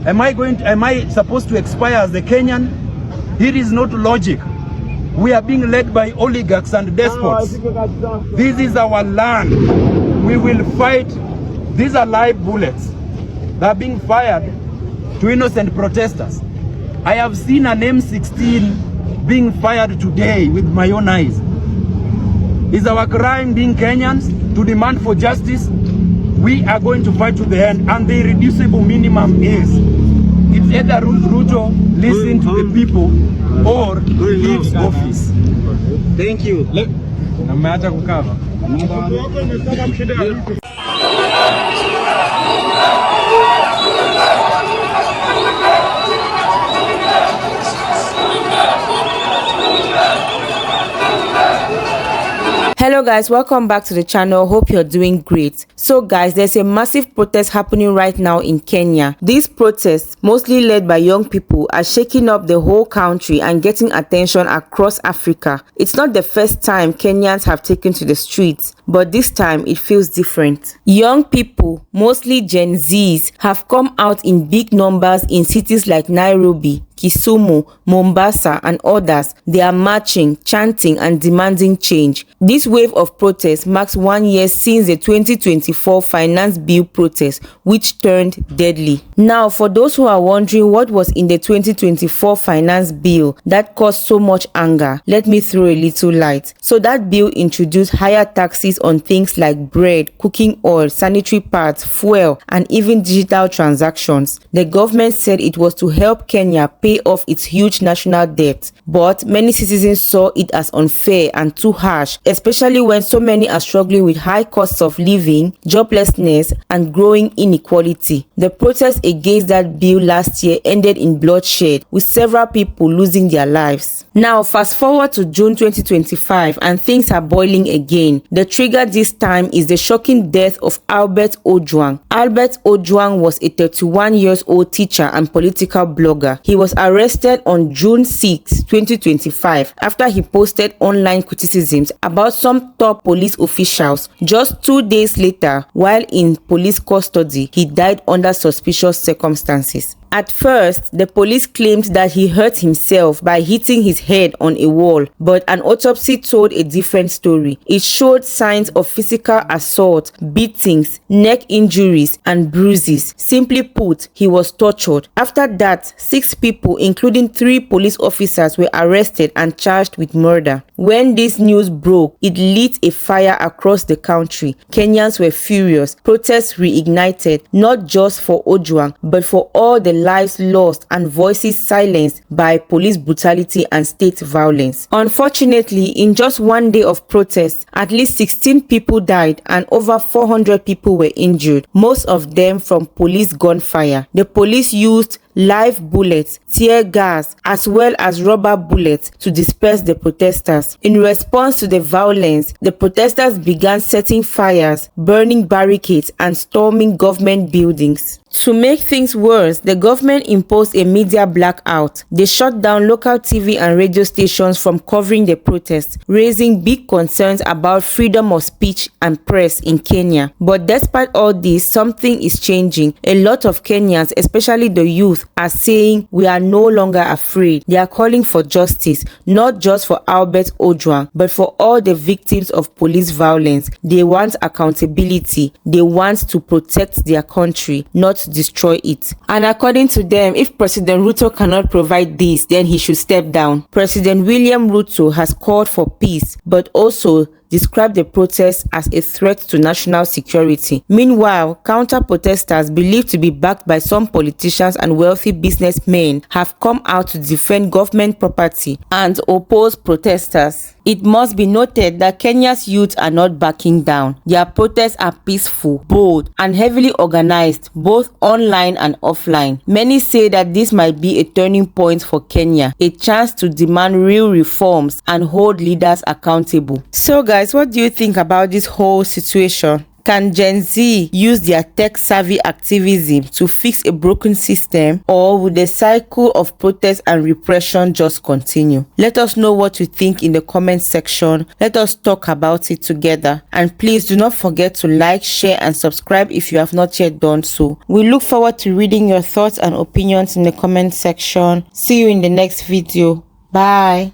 Am I supposed to expire as a Kenyan? It is not logic. We are being led by oligarchs and despots. This is our land. We will fight. These are live bullets that are being fired to innocent protesters. I have seen an M16 being fired today with my own eyes. Is our crime being Kenyans to demand for justice? We are going to fight to the end, and the irreducible minimum is it's either Ruto listen to the people or leaves office. Thank you. Hello guys, welcome back to the channel. Hope you're doing great. So guys, there's a massive protest happening right now in Kenya. These protests, mostly led by young people, are shaking up the whole country and getting attention across Africa. It's not the first time Kenyans have taken to the streets, but this time it feels different. Young people, mostly Gen Zs, have come out in big numbers in cities like Nairobi, Kisumu, Mombasa, and others. They are marching, chanting, and demanding change. This wave of protest marks 1 year since the 2024 finance bill protest, which turned deadly. Now, for those who are wondering what was in the 2024 finance bill that caused so much anger, let me throw a little light. So that bill introduced higher taxes on things like bread, cooking oil, sanitary pads, fuel, and even digital transactions. The government said it was to help Kenya pay off its huge national debt, but many citizens saw it as unfair and too harsh, especially when so many are struggling with high costs of living, joblessness, and growing inequality. The protest against that bill last year ended in bloodshed, with several people losing their lives. Now, fast forward to June 2025 and things are boiling again. The trigger this time is the shocking death of Albert Ojwang. Albert Ojwang was a 31-year-old teacher and political blogger. He was arrested on June 6, 2025 after he posted online criticisms about some top police officials. Just 2 days later, while in police custody, he died under suspicious circumstances. At first, the police claimed that he hurt himself by hitting his head on a wall, but an autopsy told a different story. It showed signs of physical assault, beatings, neck injuries, and bruises. Simply put, he was tortured. After that, 6 people, including 3 police officers, were arrested and charged with murder. When this news broke, it lit a fire across the country. Kenyans were furious. Protests reignited, not just for Ojwang, but for all the lives lost and voices silenced by police brutality and state violence. Unfortunately, in just 1 day of protests, at least 16 people died and over 400 people were injured, most of them from police gunfire. The police used live bullets, tear gas, as well as rubber bullets to disperse the protesters. In response to the violence, the protesters began setting fires, burning barricades, and storming government buildings. To make things worse, the government imposed a media blackout. They shut down local TV and radio stations from covering the protests, raising big concerns about freedom of speech and press in Kenya. But despite all this, something is changing. A lot of Kenyans, especially the youth, are saying we are no longer afraid. They are calling for justice, not just for Albert Ojwang, but for all the victims of police violence. They want accountability. They want to protect their country, not to destroy it. And according to them, if President Ruto cannot provide this, then he should step down. President William Ruto has called for peace, but also described the protests as a threat to national security. Meanwhile, counter-protesters believed to be backed by some politicians and wealthy businessmen have come out to defend government property and oppose protesters. It must be noted that Kenya's youth are not backing down. Their protests are peaceful, bold, and heavily organized, both online and offline. Many say that this might be a turning point for Kenya, a chance to demand real reforms and hold leaders accountable. So guys, what do you think about this whole situation? Can Gen Z use their tech-savvy activism to fix a broken system, or will the cycle of protest and repression just continue? Let us know what you think in the comment section. Let us talk about it together. And please do not forget to like, share, and subscribe if you have not yet done so. We look forward to reading your thoughts and opinions in the comment section. See you in the next video. Bye.